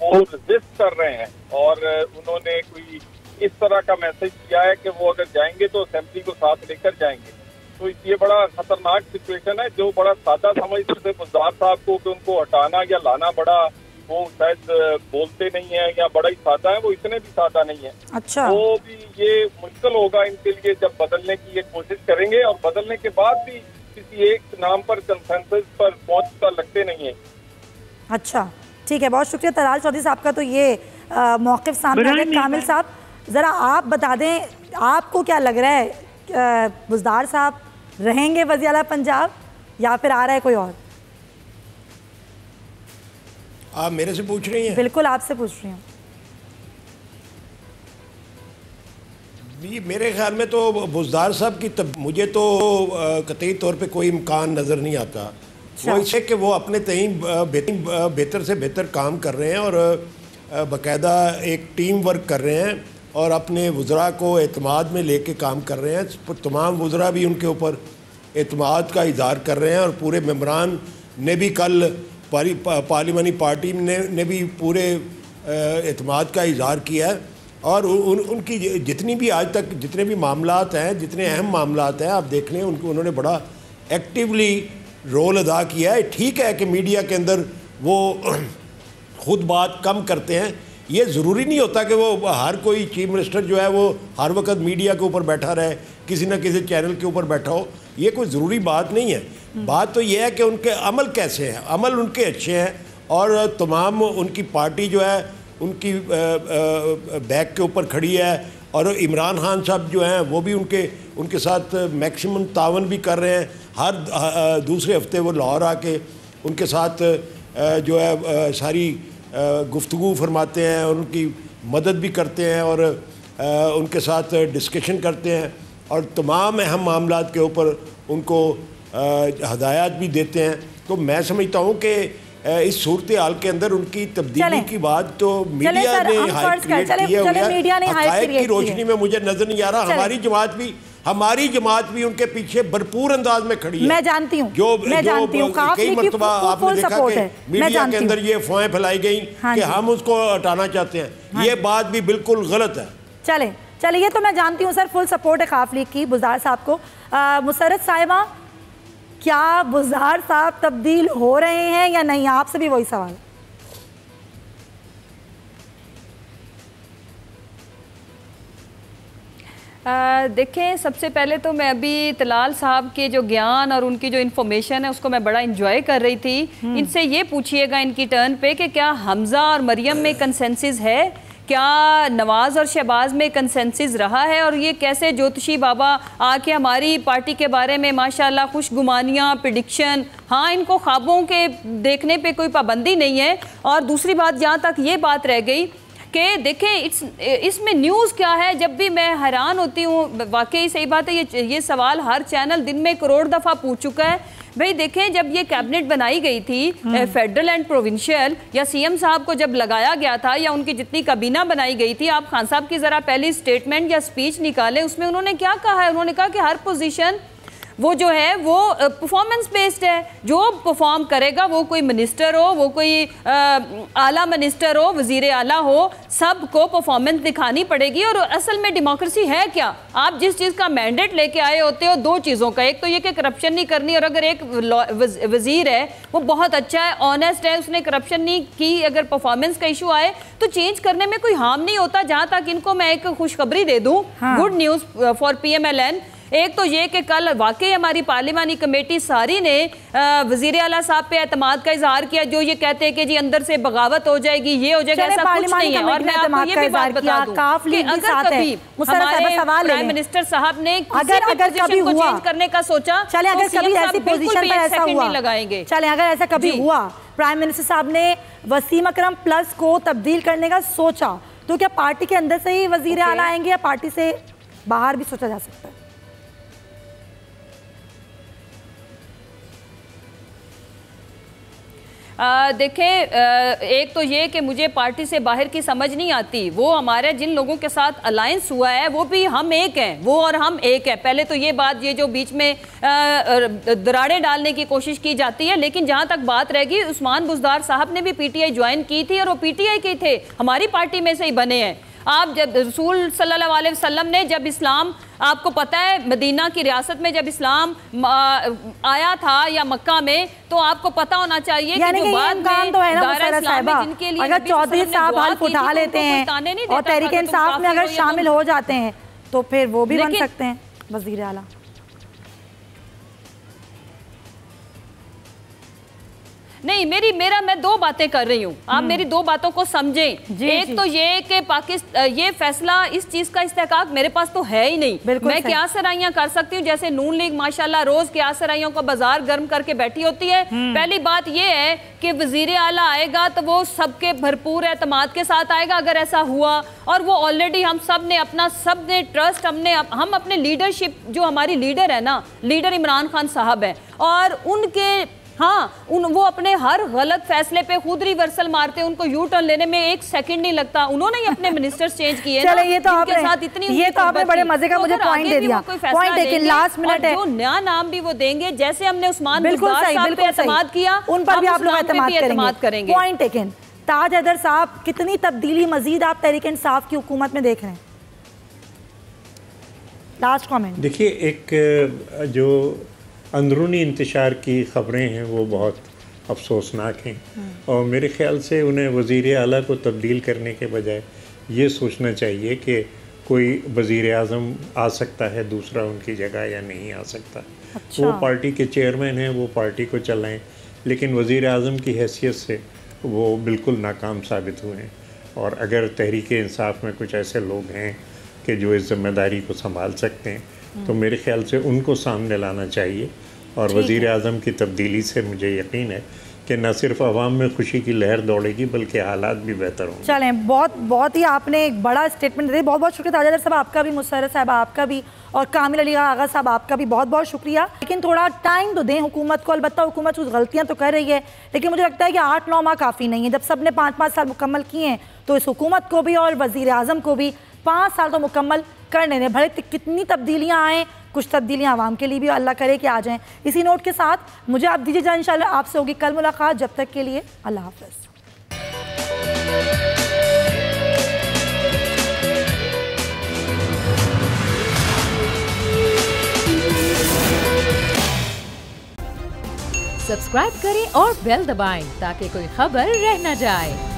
वो रेजिस्ट कर रहे हैं और उन्होंने कोई इस तरह का मैसेज दिया है कि वो अगर जाएंगे तो असेंबली को साथ लेकर जाएंगे। तो ये बड़ा खतरनाक सिचुएशन है। जो बड़ा सादा समझते थे बुज़दार साहब को कि उनको हटाना या लाना बड़ा, वो शायद बोलते नहीं है या बड़ा ही सादा है, वो इतने भी सादा नहीं है। अच्छा, वो भी ये मुश्किल होगा इनके लिए जब बदलने की ये कोशिश करेंगे, और बदलने के बाद भी किसी एक नाम पर कंसेंसस पर पहुंचता लगते नहीं है। अच्छा ठीक है, बहुत शुक्रिया तलाल चौधरी साहब का। तो ये मौक़िफ़ सामने है। कामिल साहब ज़रा आप बता दें, आपको क्या लग रहा है, बुज़दार साहब रहेंगे वज़ीर आला पंजाब या फिर आ रहा है कोई और? आप मेरे से पूछ रही हैं? बिल्कुल आपसे पूछ रही हूँ। मेरे ख्याल में तो बुज़दार साहब की मुझे तो कतई तौर पे कोई इम्कान नज़र नहीं आता। वो इससे कि वो अपने तय बेहतर से बेहतर काम कर रहे हैं और बाकायदा एक टीम वर्क कर रहे हैं और अपने वज़रा को एतमाद में लेके काम कर रहे हैं। तमाम वज़रा भी उनके ऊपर एतमाद का इज़हार कर रहे हैं और पूरे मेंबरान ने भी कल पार्लिमानी पार्टी ने भी पूरे एतमाद का इज़हार किया है। और उनकी जितनी भी आज तक जितने भी मामलात हैं, जितने अहम मामलात हैं, आप देख लें उन्होंने बड़ा एक्टिवली रोल अदा किया है। ठीक है कि मीडिया के अंदर वो खुद बात कम करते हैं, ये ज़रूरी नहीं होता कि वो हर कोई चीफ मिनिस्टर जो है वो हर वक्त मीडिया के ऊपर बैठा रहे, किसी न किसी चैनल के ऊपर बैठा हो, ये कोई ज़रूरी बात नहीं है। बात तो ये है कि उनके अमल कैसे हैं, अमल उनके अच्छे हैं और तमाम उनकी पार्टी जो है उनकी बैक के ऊपर खड़ी है और इमरान खान साहब जो हैं वो भी उनके साथ मैक्सिमम तावन भी कर रहे हैं। हर दूसरे हफ्ते वो लाहौर आके उनके साथ जो है सारी गुफ्तगू फरमाते हैं और उनकी मदद भी करते हैं और उनके साथ डिस्कशन करते हैं और तमाम अहम मामलात के ऊपर उनको हदायत भी देते हैं। तो मैं समझता हूँ कि इस सूरत हाल के अंदर उनकी तब्दीली की बात तो मीडिया ने हाइप क्रिएट किया है। हक़ाइक़ की रोशनी में मुझे नजर नहीं आ रहा। हमारी जमात भी उनके पीछे भरपूर अंदाज में खड़ी है। मैं जानती हूँ, कई मरतबा आपने देखा कि मीडिया के अंदर ये अफवाहें फैलाई गई कि हम उसको हटाना चाहते हैं। ये बात भी बिल्कुल गलत है। चले ये तो मैं जानती हूँ सर, फुल सपोर्ट है काफ लीग की बुज़दार साहब को। मुसर्रत साहिबा, क्या बुज़दार साहब तब्दील हो रहे हैं या नहीं? आपसे भी वही सवाल। देखें, सबसे पहले तो मैं अभी तलाल साहब के जो ज्ञान और उनकी जो इन्फॉर्मेशन है उसको मैं बड़ा इंजॉय कर रही थी। इनसे ये पूछिएगा इनकी टर्न पे कि क्या हमज़ा और मरियम में कंसेंसस है, क्या नवाज़ और शहबाज में कंसेंसस रहा है, और ये कैसे ज्योतिषी बाबा आके हमारी पार्टी के बारे में माशाल्लाह खुशगुमानियाँ, प्रेडिक्शन, हाँ इनको ख्वाबों के देखने पे कोई पाबंदी नहीं है। और दूसरी बात, जहाँ तक ये बात रह गई कि देखें इसमें न्यूज़ क्या है, जब भी मैं हैरान होती हूँ। वाकई सही बात है, ये सवाल हर चैनल दिन में करोड़ दफ़ा पूछ चुका है। भाई देखें, जब ये कैबिनेट बनाई गई थी फेडरल एंड प्रोविंशियल, या सीएम साहब को जब लगाया गया था या उनकी जितनी काबीना बनाई गई थी, आप खान साहब की ज़रा पहली स्टेटमेंट या स्पीच निकालें। उसमें उन्होंने क्या कहा है? उन्होंने कहा कि हर पोजीशन वो जो है वो परफॉर्मेंस बेस्ड है, जो परफॉर्म करेगा, वो कोई मिनिस्टर हो, वो कोई आला मिनिस्टर हो, वजीर आला हो, सबको परफॉर्मेंस दिखानी पड़ेगी। और असल में डेमोक्रेसी है क्या? आप जिस चीज़ का मैंडेट लेके आए होते हो, दो चीज़ों का, एक तो ये कि करप्शन नहीं करनी, और अगर एक वजीर है वो बहुत अच्छा है, ऑनेस्ट है, उसने करप्शन नहीं की, अगर परफॉर्मेंस का इशू आए तो चेंज करने में कोई हार्म नहीं होता। जहाँ तक इनको मैं एक खुशखबरी दे दूँ, गुड न्यूज़ फॉर PMLN, एक तो ये कि कल वाकई हमारी पार्लिमानी कमेटी सारी ने वजीर आला साहब पे एतमाद का इजहार किया, जो ये कहते हैं कि जी अंदर से बगावत हो जाएगी, ये हो जाएगा, ऐसा कुछ नहीं है। और मैं आपको ये भी बात बता दूं कि अगर कभी हमारे प्राइम मिनिस्टर साहब ने अगर कभी को चेंज करने का सोचा, चले अगर कभी ऐसी पोजीशन पर ऐसा हुआ, लगाएंगे, चले अगर ऐसा कभी हुआ, प्राइम मिनिस्टर साहब ने वसीम अकरम प्लस को तब्दील करने का सोचा, तो क्या पार्टी के अंदर से ही वजीर आला आएंगे या पार्टी से बाहर भी सोचा जा सकता है? देखें, एक तो ये कि मुझे पार्टी से बाहर की समझ नहीं आती। वो हमारे जिन लोगों के साथ अलायंस हुआ है वो भी हम एक हैं, वो और हम एक हैं। पहले तो ये बात, ये जो बीच में दरारें डालने की कोशिश की जाती है, लेकिन जहाँ तक बात रहेगी, उस्मान बुज़दार साहब ने भी PTI ज्वाइन की थी और वो PTI के थे, हमारी पार्टी में से ही बने हैं। आप जब रसूल सल्लल्लाहु अलैहि वसल्लम ने जब इस्लाम, आपको पता है मदीना की रियासत में जब इस्लाम आया था या मक्का में, तो आपको पता होना चाहिए कि जो बाद में तो है ना दायरा इस्लाम में जिनके लिए अगर चौधरी साहब हल्फ उठा लेते हैं और तहरीक इंसाफ में अगर शामिल हो जाते हैं तो फिर वो भी बन सकते हैं वजीर आला। नहीं, मैं दो बातें कर रही हूँ, आप मेरी दो बातों को समझें। एक तो ये कि पाकिस्तान ये फैसला, इस चीज का इस्तेहकाक मेरे पास तो है ही नहीं। मैं क्या सराइयां कर सकती हूँ, जैसे नून लीग माशाल्लाह रोज क्या सराइयों का बाजार गर्म करके बैठी होती है। पहली बात ये है कि वजीर आला आएगा तो वो सबके भरपूर एतमाद के साथ आएगा, अगर ऐसा हुआ, और वो ऑलरेडी हम सब ने अपना ट्रस्ट, हम अपने लीडरशिप, जो हमारी लीडर है ना, लीडर इमरान खान साहब है, और उनके वो अपने हर गलत फैसले पे खुद रिवर्सल मारते हैं, उनको यू टर्न लेने में 1 सेकंड नहीं लगता। उन्होंने ही अपने मिनिस्टर्स चेंज किए ना, ये तो आपने बड़े मजे का मुझे पॉइंट दे दिया। पॉइंट लेकिन लास्ट मिनट है, जो नया नाम भी वो देंगे, जैसे हमने उस्मान बुज़दार साहब पे एतमाद किया, उन पर भी आप लोग एतमाद करेंगे। Point taken. ताज हैदर साहब, कितनी तब्दीली मजीद आप तहरीक इंसाफ की हुकूमत में देख रहे हैं? Last comment. देखिए, एक जो अंदरूनी इंतशार की ख़बरें हैं वो बहुत अफसोसनाक हैं, और मेरे ख़्याल से उन्हें वज़ीर आला को तब्दील करने के बजाय ये सोचना चाहिए कि कोई वज़ीर आज़म आ सकता है दूसरा उनकी जगह या नहीं आ सकता। वो पार्टी के चेयरमैन हैं, वो पार्टी को चलाएं, लेकिन वज़ीर आज़म की हैसियत से वो बिल्कुल नाकाम साबित हुए हैं। और अगर तहरीक इंसाफ में कुछ ऐसे लोग हैं कि जो इस ज़िम्मेदारी को संभाल सकते हैं, तो मेरे ख्याल से उनको सामने लाना चाहिए। और वज़ीर आज़म की तब्दीली से मुझे यकीन है कि न सिर्फ आवाम में खुशी की लहर दौड़ेगी बल्कि हालात भी बेहतर होंगे। चलें, बहुत ही आपने एक बड़ा स्टेटमेंट दिया, बहुत बहुत शुक्रिया ताज हैदर साहब आपका भी, मुसर्रत साहब आपका भी, और कामिल अली आगा साहब आपका भी बहुत बहुत शुक्रिया। लेकिन थोड़ा टाइम तो दें हुकूमत को। अलबत्ता हुकूमत कुछ गलतियाँ तो कर रही है, लेकिन मुझे लगता है कि 8-9 माह काफ़ी नहीं है। जब सब ने 5-5 साल मुकम्मल किए हैं तो इस हुकूमत को भी और वज़ीर आज़म को भी 5 साल तो मुकम्मल करने दें। भले कितनी तब्दीलियाँ आएँ, कुछ तब्दीलियाँ आवाम के लिए भी अल्लाह करे कि आ जाएं। इसी नोट के साथ मुझे आप दीजिए जाए, इंशाल्लाह आपसे होगी कल मुलाकात। जब तक के लिए अल्लाह हाफ़िज़। सब्सक्राइब करें और बेल दबाएं ताकि कोई खबर रह न जाए।